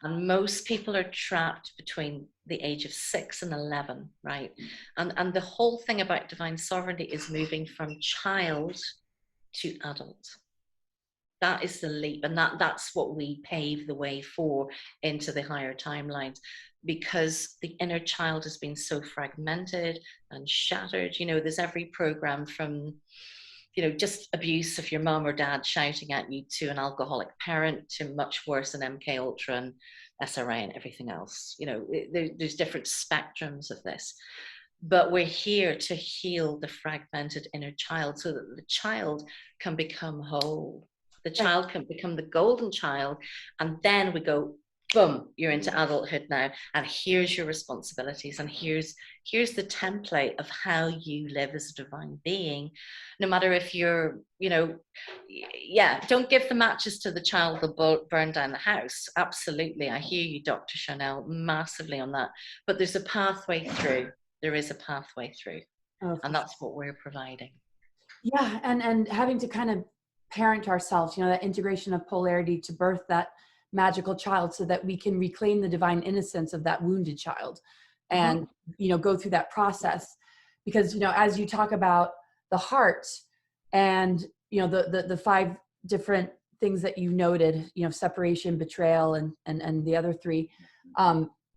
And most people are trapped between the age of 6 and 11, right? And the whole thing about divine sovereignty is moving from child to adult. That is the leap, and that's what we pave the way for into the higher timelines, because the inner child has been so fragmented and shattered. You know, there's every program from, you know, just abuse of your mom or dad shouting at you, to an alcoholic parent, to much worse than MK Ultra and SRA and everything else. You know, there's different spectrums of this. But we're here to heal the fragmented inner child so that the child can become whole. The child can become the golden child. And then we go, boom, you're into adulthood now. And here's your responsibilities. And here's the template of how you live as a divine being. No matter if you're, you know, don't give the matches to the child, they'll burn down the house. Absolutely. I hear you, Dr. Sharnael, massively on that. But there's a pathway through. There is a pathway through. And that's what we're providing. Yeah. And having to kind of parent ourselves, you know, that integration of polarity to birth that magical child so that we can reclaim the divine innocence of that wounded child and, you know, go through that process. Because, you know, as you talk about the heart and, you know, the 5 different things that you noted, you know, separation, betrayal, and the other 3,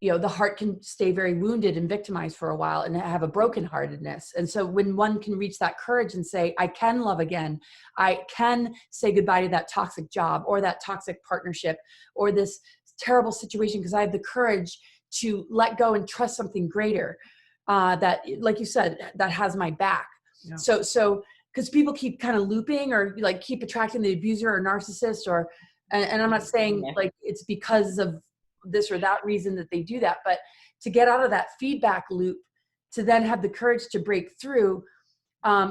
you know, the heart can stay very wounded and victimized for a while and have a brokenheartedness. And so when one can reach that courage and say, I can love again, I can say goodbye to that toxic job or that toxic partnership or this terrible situation, because I have the courage to let go and trust something greater, that, like you said, that has my back. Yeah. So because people keep kind of looping or like keep attracting the abuser or narcissist, or, and I'm not saying like it's because of this or that reason that they do that, but to get out of that feedback loop, to then have the courage to break through,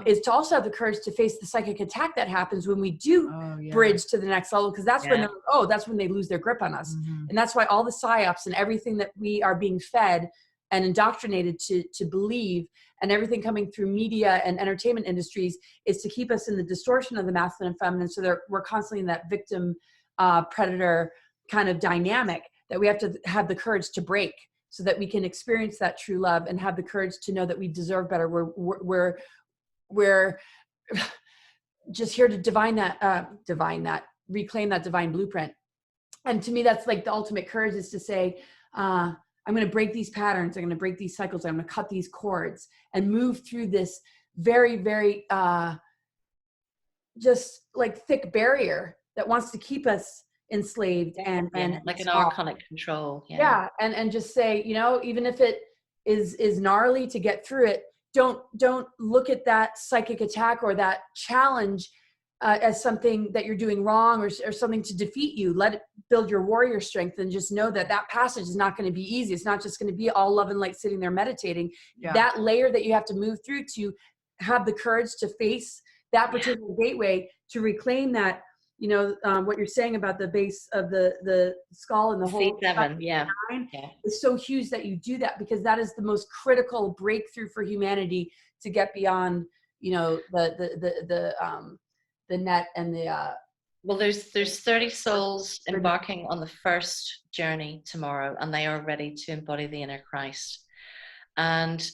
is to also have the courage to face the psychic attack that happens when we do bridge to the next level, because that's when that's when they lose their grip on us. And that's why all the psyops and everything that we are being fed and indoctrinated to believe, and everything coming through media and entertainment industries, is to keep us in the distortion of the masculine and feminine, so that we're constantly in that victim predator kind of dynamic that we have to have the courage to break, so that we can experience that true love and have the courage to know that we deserve better. We're just here to reclaim that divine blueprint. And to me, that's like the ultimate courage, is to say, I'm going to break these patterns. I'm going to break these cycles. I'm going to cut these cords and move through this very, very, just like thick barrier that wants to keep us enslaved and like an small. archonic control. Yeah. And just say, you know, even if it is gnarly to get through it, don't look at that psychic attack or that challenge as something that you're doing wrong or something to defeat you. Let it build your warrior strength, and just know that that passage is not going to be easy. It's not just going to be all love and light sitting there meditating. Yeah. That layer that you have to move through to have the courage to face that particular gateway, to reclaim that, you know, what you're saying about the base of the skull and the whole C7, is so huge that you do that, because that is the most critical breakthrough for humanity to get beyond, you know, the net and the well, there's 30 souls embarking on the first journey tomorrow, and they are ready to embody the inner Christ. And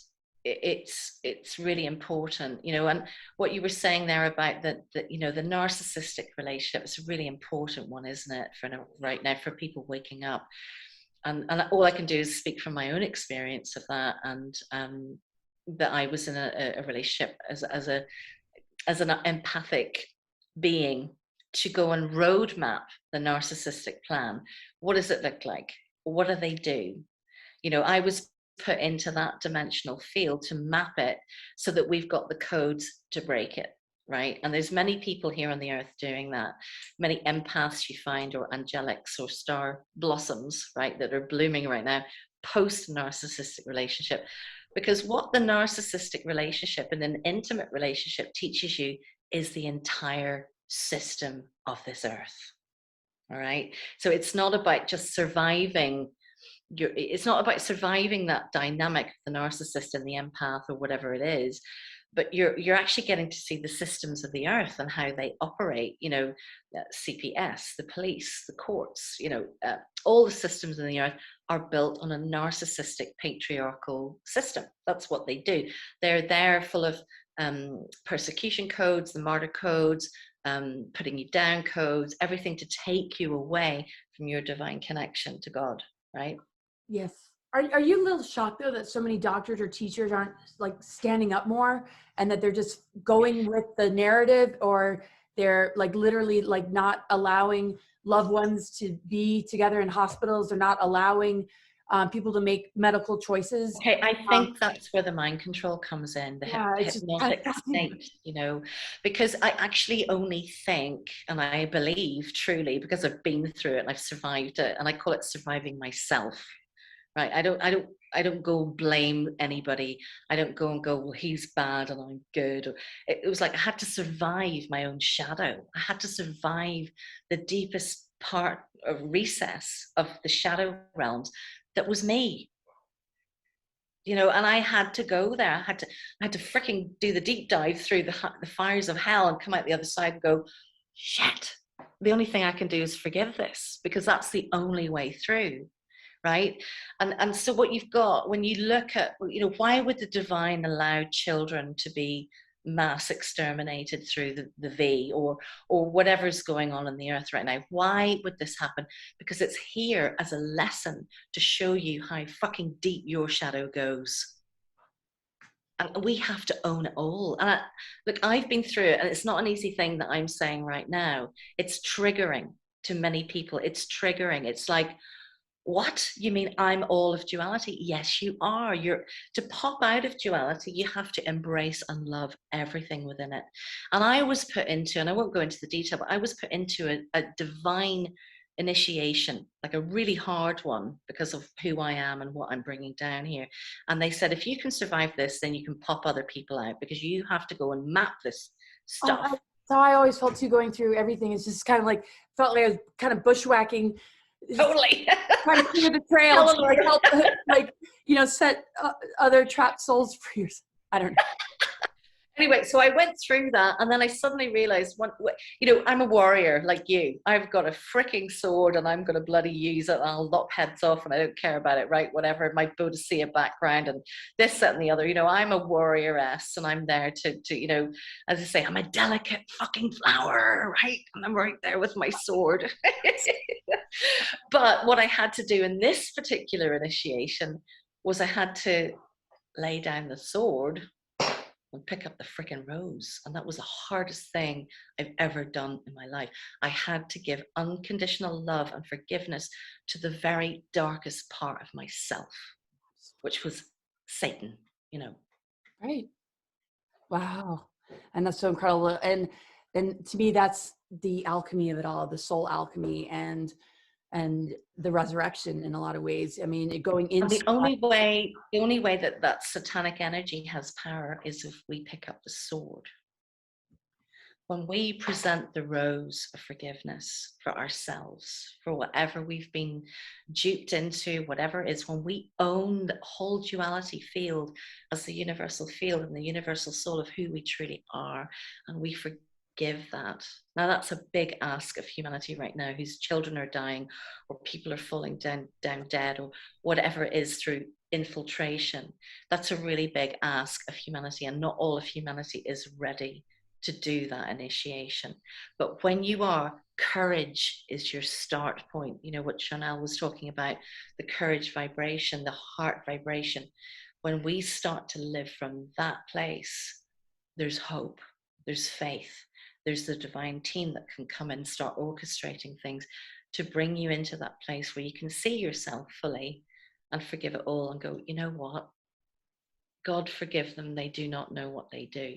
it's really important, you know. And what you were saying there about the you know, the narcissistic relationship is a really important one, isn't it, for right now, for people waking up. And all I can do is speak from my own experience of that. And that I was in a relationship as an empathic being, to go and roadmap the narcissistic plan. What does it look like? What do they do? You know, I was put into that dimensional field to map it so that we've got the codes to break it, right? And there's many people here on the earth doing that. Many empaths you find, or angelics, or star blossoms, right, that are blooming right now post narcissistic relationship. Because what the narcissistic relationship and an intimate relationship teaches you is the entire system of this earth. All right. So it's not about just surviving. It's not about surviving that dynamic, the narcissist and the empath, or whatever it is, but you're actually getting to see the systems of the earth and how they operate. You know, CPS, the police, the courts. You know, all the systems in the earth are built on a narcissistic patriarchal system. That's what they do. They're full of persecution codes, the martyr codes, putting you down codes, everything to take you away from your divine connection to God, right? Yes. Are you a little shocked though that so many doctors or teachers aren't like standing up more, and that they're just going with the narrative, or they're like literally like not allowing loved ones to be together in hospitals? They're not allowing people to make medical choices. Okay, I think that's where the mind control comes in, the hypnotic state, you know, because I actually only think, and I believe truly, because I've been through it and I've survived it, and I call it surviving myself, right? I don't go blame anybody. I don't go and go, well, he's bad and I'm good. It was like I had to survive my own shadow. I had to survive the deepest part of recess of the shadow realms. That was me, you know, and I had to go there. I had to freaking do the deep dive through the fires of hell and come out the other side and go, shit, the only thing I can do is forgive this, because that's the only way through, right? And so what you've got when you look at, you know, why would the divine allow children to be mass exterminated through the V, or whatever's going on in the earth right now? Why would this happen? Because it's here as a lesson to show you how fucking deep your shadow goes, and we have to own it all. And look, I've been through it, and it's not an easy thing that I'm saying right now. It's triggering to many people. It's triggering. It's like, what? You mean I'm all of duality? Yes, you are. To pop out of duality, you have to embrace and love everything within it. And I was put into, and I won't go into the detail, but I was put into a divine initiation, like a really hard one, because of who I am and what I'm bringing down here. And they said, if you can survive this, then you can pop other people out, because you have to go and map this stuff. So I always felt too, going through everything. It's just kind of like, felt like I was kind of bushwhacking. Totally. Trying to clear the trail to like help, like, you know, set other trapped souls free. I don't know. Anyway, so I went through that, and then I suddenly realized, I'm a warrior like you. I've got a freaking sword, and I'm going to bloody use it, and I'll lop heads off, and I don't care about it, right? Whatever, my Bodhisattva background, and this, that, and the other. I'm a warrioress, and I'm there to, as I say, I'm a delicate fucking flower, right? And I'm right there with my sword. But what I had to do in this particular initiation was I had to lay down the sword and pick up the freaking rose. And that was the hardest thing I've ever done in my life. I had to give unconditional love and forgiveness to the very darkest part of myself, which was Satan, Right. Wow. And that's so incredible. And to me, that's the alchemy of it all, the soul alchemy and the resurrection in a lot of ways. I mean, going And into the only way that satanic energy has power is if we pick up the sword. When we present the rose of forgiveness for ourselves, for whatever we've been duped into, whatever it is, when we own the whole duality field as the universal field and the universal soul of who we truly are, and we forgive that. Now, that's a big ask of humanity right now, whose children are dying, or people are falling down dead, or whatever it is through infiltration. That's a really big ask of humanity, and not all of humanity is ready to do that initiation. But when you are, courage is your start point. What Sharnael was talking about, the courage vibration, the heart vibration. When we start to live from that place, there's hope, there's faith, there's the divine team that can come and start orchestrating things to bring you into that place where you can see yourself fully and forgive it all and go, you know what? God forgive them, they do not know what they do,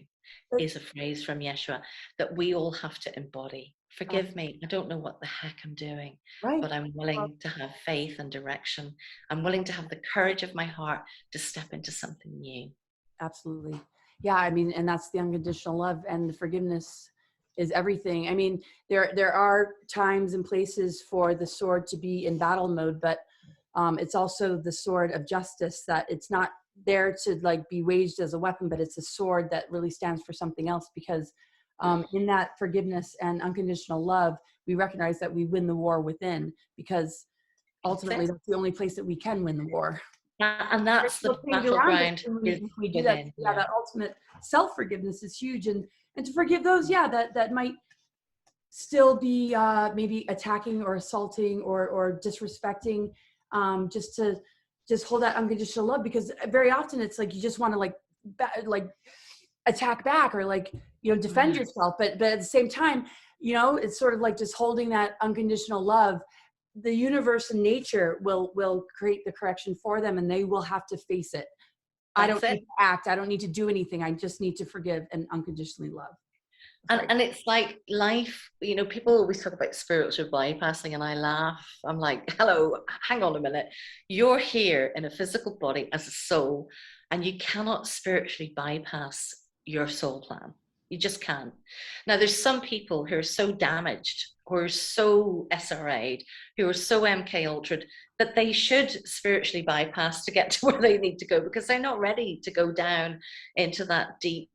is a phrase from Yeshua that we all have to embody. Forgive me, I don't know what the heck I'm doing, right. but I'm willing to have faith and direction. I'm willing to have the courage of my heart to step into something new. Absolutely. Yeah. I mean, and that's the unconditional love, and the forgiveness is everything. I mean, there are times and places for the sword to be in battle mode, but it's also the sword of justice, that it's not there to like be waged as a weapon, but it's a sword that really stands for something else, because in that forgiveness and unconditional love, we recognize that we win the war within, because ultimately that's the only place that we can win the war. And that's the battleground. If we do that, that ultimate self-forgiveness is huge. And to forgive those, that might still be maybe attacking or assaulting or disrespecting, just hold that unconditional love, because very often it's like you just want to like attack back or defend yourself, but at the same time, it's sort of like just holding that unconditional love. The universe and nature will create the correction for them, and they will have to face it. I don't need to act. I don't need to do anything. I just need to forgive and unconditionally love. And it's like life, people always talk about spiritual bypassing, and I laugh. I'm like, hello, hang on a minute. You're here in a physical body as a soul, and you cannot spiritually bypass your soul plan. You just can't. Now, there's some people who are so damaged, who are so SRA'd, who are so MK Ultra'd, that they should spiritually bypass to get to where they need to go, because they're not ready to go down into that deep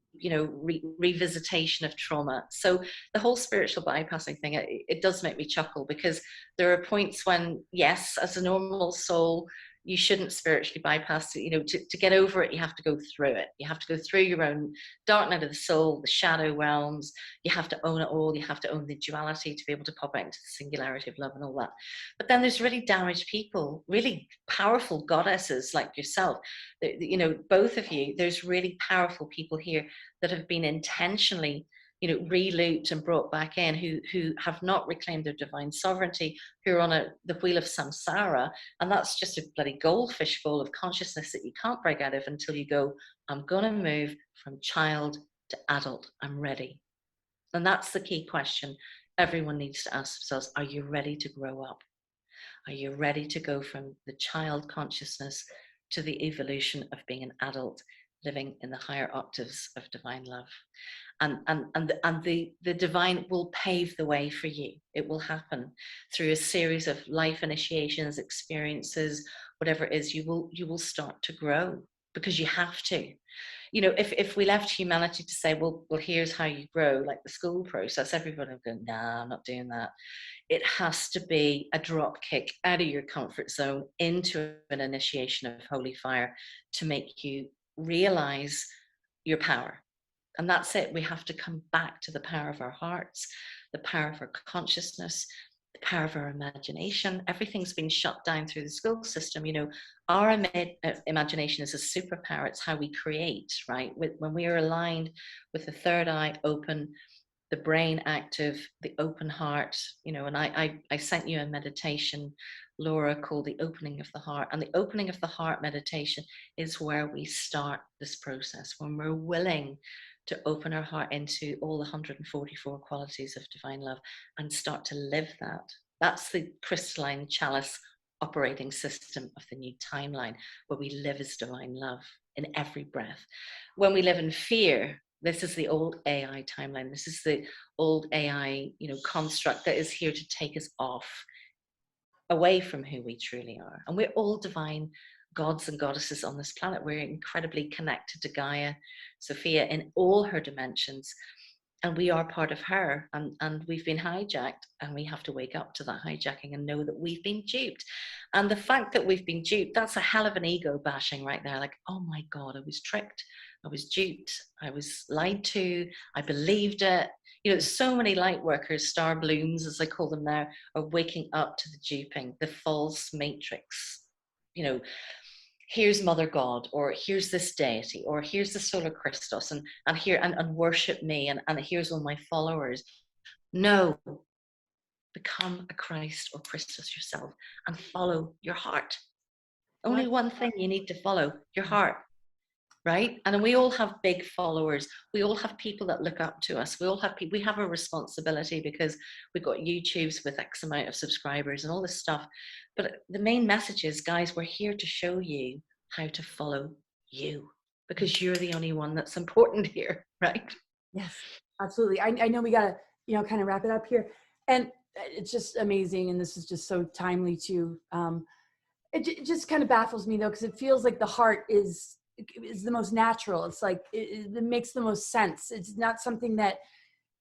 revisitation of trauma. So the whole spiritual bypassing thing, it does make me chuckle, because there are points when, yes, as a normal soul, you shouldn't spiritually bypass it. To get over it, you have to go through it. You have to go through your own dark night of the soul, the shadow realms. You have to own it all. You have to own the duality to be able to pop out into the singularity of love and all that. But then there's really damaged people, really powerful goddesses like yourself. Both of you, there's really powerful people here that have been intentionally re-looped and brought back in, who have not reclaimed their divine sovereignty, who are on the wheel of samsara, and that's just a bloody goldfish bowl of consciousness that you can't break out of until you go, I'm gonna move from child to adult, I'm ready. And that's the key question everyone needs to ask themselves. Are you ready to grow up? Are you ready to go from the child consciousness to the evolution of being an adult, living in the higher octaves of divine love? And the divine will pave the way for you. It will happen through a series of life initiations, experiences, whatever it is. You will start to grow, because you have to. You know, if we left humanity to say, well, here's how you grow, like the school process, everybody would go, nah, I'm not doing that. It has to be a drop kick out of your comfort zone into an initiation of holy fire to make you realize your power. And that's it. We have to come back to the power of our hearts, the power of our consciousness, the power of our imagination. Everything's been shut down through the school system. You know, our imagination is a superpower. It's how we create, right? When we are aligned with the third eye open, the brain active, the open heart, you know, and I sent you a meditation, Laura, called the opening of the heart. And the opening of the heart meditation is where we start this process, when we're willing to open our heart into all the 144 qualities of divine love and start to live that. That's the crystalline chalice operating system of the new timeline, where we live as divine love in every breath. When we live in fear, this is the old AI timeline. This is the old AI, you know, construct that is here to take us off, away from who we truly are. And we're all divine gods and goddesses on this planet. We're incredibly connected to Gaia, Sophia, in all her dimensions. And we are part of her. And we've been hijacked, and we have to wake up to that hijacking and know that we've been duped. And the fact that we've been duped, that's a hell of an ego bashing right there. Like, oh my God, I was tricked. I was duped. I was lied to. I believed it. You know, so many light workers, star blooms, as I call them now, are waking up to the duping, the false matrix. You know, here's Mother God, or here's this deity, or here's the solar Christos, and here and worship me, and here's all my followers. No, become a Christ or Christos yourself and follow your heart. Only one thing you need to follow, your heart. Right? And we all have big followers. We all have people that look up to us. We all have people, we have a responsibility because we've got YouTubes with X amount of subscribers and all this stuff. But the main message is, guys, we're here to show you how to follow you, because you're the only one that's important here, right? Yes, absolutely. I know we gotta, you know, kind of wrap it up here. And it's just amazing. And this is just so timely too. It just kind of baffles me though, because it feels like the heart is the most natural. It's like, it makes the most sense. It's not something that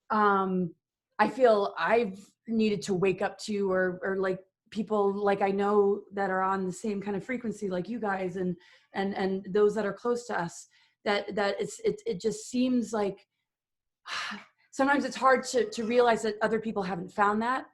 I feel I've needed to wake up to, or like people like I know that are on the same kind of frequency like you guys, and those that are close to us, that it just seems like sometimes it's hard to realize that other people haven't found that.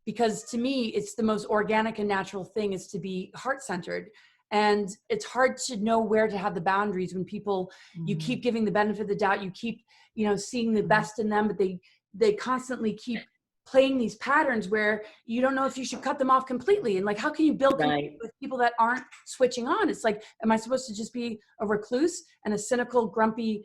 Because to me, it's the most organic and natural thing is to be heart-centered. And it's hard to know where to have the boundaries when people, you keep giving the benefit of the doubt, you keep, you know, seeing the best in them, but they constantly keep playing these patterns where you don't know if you should cut them off completely. And like, how can you build with people that aren't switching on? It's like, am I supposed to just be a recluse and a cynical, grumpy,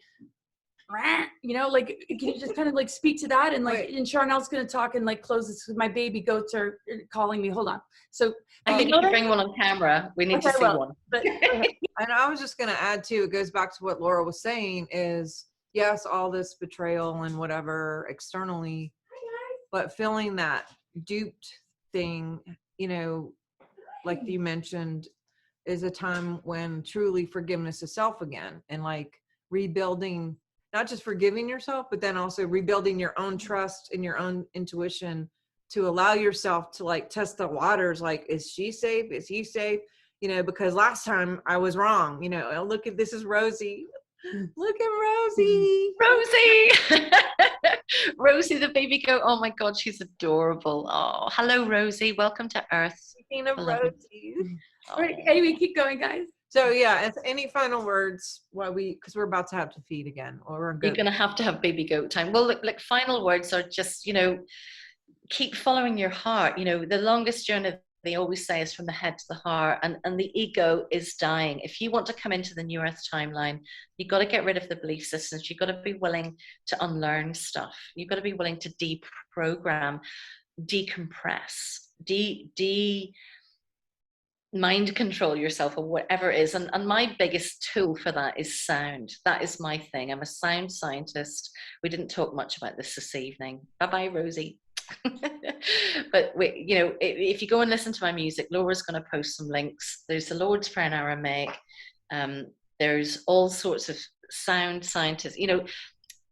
you know, like, can you just kind of like speak to that? And like, and Sharnael's going to talk and like close this because my baby goats are calling me. Hold on. So I think you should bring one on camera. We need to see one. But, and I was just going to add too, it goes back to what Laura was saying is, yes, all this betrayal and whatever externally, but feeling that duped thing, you know, like you mentioned, is a time when truly forgiveness is self again, and like rebuilding, not just forgiving yourself, but then also rebuilding your own trust in your own intuition to allow yourself to like test the waters. Like, is she safe? Is he safe? You know, because last time I was wrong, you know, oh, look at, this is Rosie. Look at Rosie. Rosie. Rosie, the baby goat. Oh my God, she's adorable. Oh, hello, Rosie. Welcome to Earth. Speaking of Rosie. all right, anyway, keep going, guys. So yeah, any final words? Because we're about to have to feed again, or we're You're going to have baby goat time. Well, look, final words are just, you know, keep following your heart. You know, the longest journey, they always say, is from the head to the heart, and the ego is dying. If you want to come into the new Earth timeline, you've got to get rid of the belief systems. You've got to be willing to unlearn stuff. You've got to be willing to deprogram, decompress, mind control yourself, or whatever it is. And my biggest tool for that is sound. That is my thing. I'm a sound scientist. We didn't talk much about this evening. Bye-bye, Rosie. But you know, if you go and listen to my music, Laura's going to post some links. There's the Lord's Prayer in Aramaic. There's all sorts of sound scientists. You know,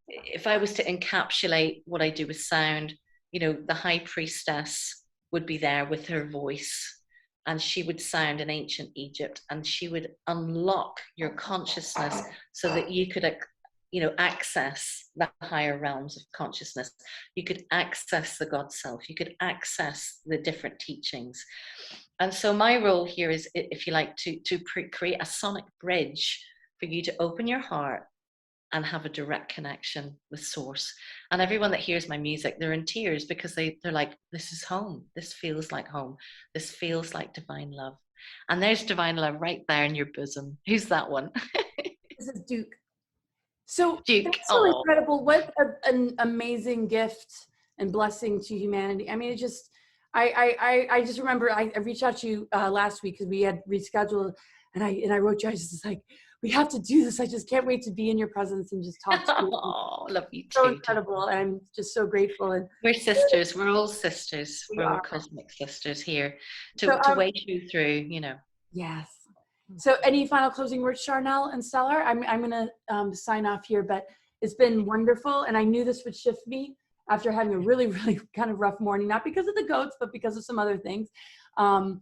if I was to encapsulate what I do with sound, you know, the high priestess would be there with her voice, and she would sound in ancient Egypt, and she would unlock your consciousness so that you could, you know, access the higher realms of consciousness. You could access the God self. You could access the different teachings. And so my role here is, if you like, to create a sonic bridge for you to open your heart and have a direct connection with source. And everyone that hears my music, they're in tears because they're like, this is home. This feels like home. This feels like divine love. And there's divine love right there in your bosom. Who's that one? This is Duke. So Duke. that's so incredible. What an amazing gift and blessing to humanity. I mean, it just, I just remember I reached out to you last week because we had rescheduled, and I wrote you, I was just like, we have to do this. I just can't wait to be in your presence and just talk to you. Oh, love you too. So incredible. And I'm just so grateful. And we're sisters. We're all sisters. We're all cosmic sisters here to wade you through, you know. Yes. So any final closing words, Sharnael and Stellar? I'm going to sign off here, but it's been wonderful. And I knew this would shift me after having a really, really kind of rough morning, not because of the goats, but because of some other things. Yeah,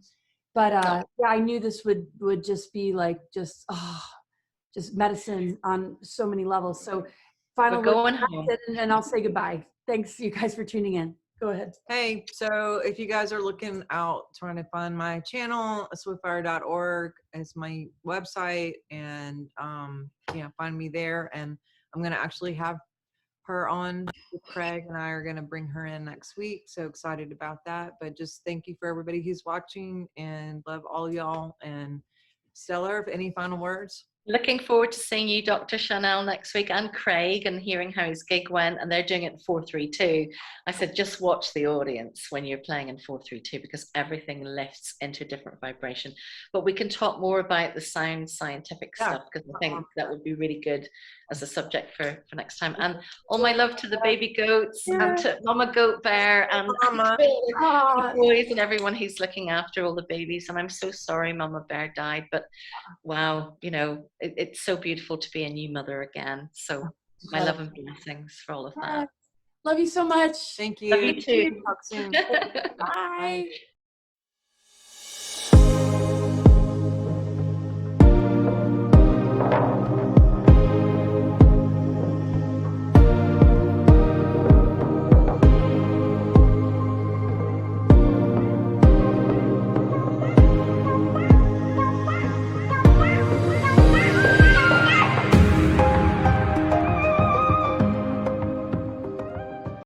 I knew this would just be like, just medicine on so many levels. So final words, and I'll say goodbye. Thanks you guys for tuning in. Go ahead. Hey, so if you guys are looking out trying to find my channel, swiftfire.org is my website, and yeah, find me there. And I'm going to actually have her on with Craig, and I are going to bring her in next week. So excited about that. But just thank you for everybody who's watching, and love all y'all. And Stellar, if any final words? Looking forward to seeing you, Dr. Sharnael, next week, and Craig, and hearing how his gig went. And they're doing it in 432. I said, just watch the audience when you're playing in 432, because everything lifts into a different vibration. But we can talk more about the sound scientific stuff, because I think that would be really good as a subject for next time. And all my love to the baby goats, and to Mama Goat Bear, and the boys, and everyone who's looking after all the babies. And I'm so sorry Mama Bear died, but wow, you know, it's so beautiful to be a new mother again. So my love and blessings for all of that. Love you so much. Thank you. Love you too. Talk soon. Bye.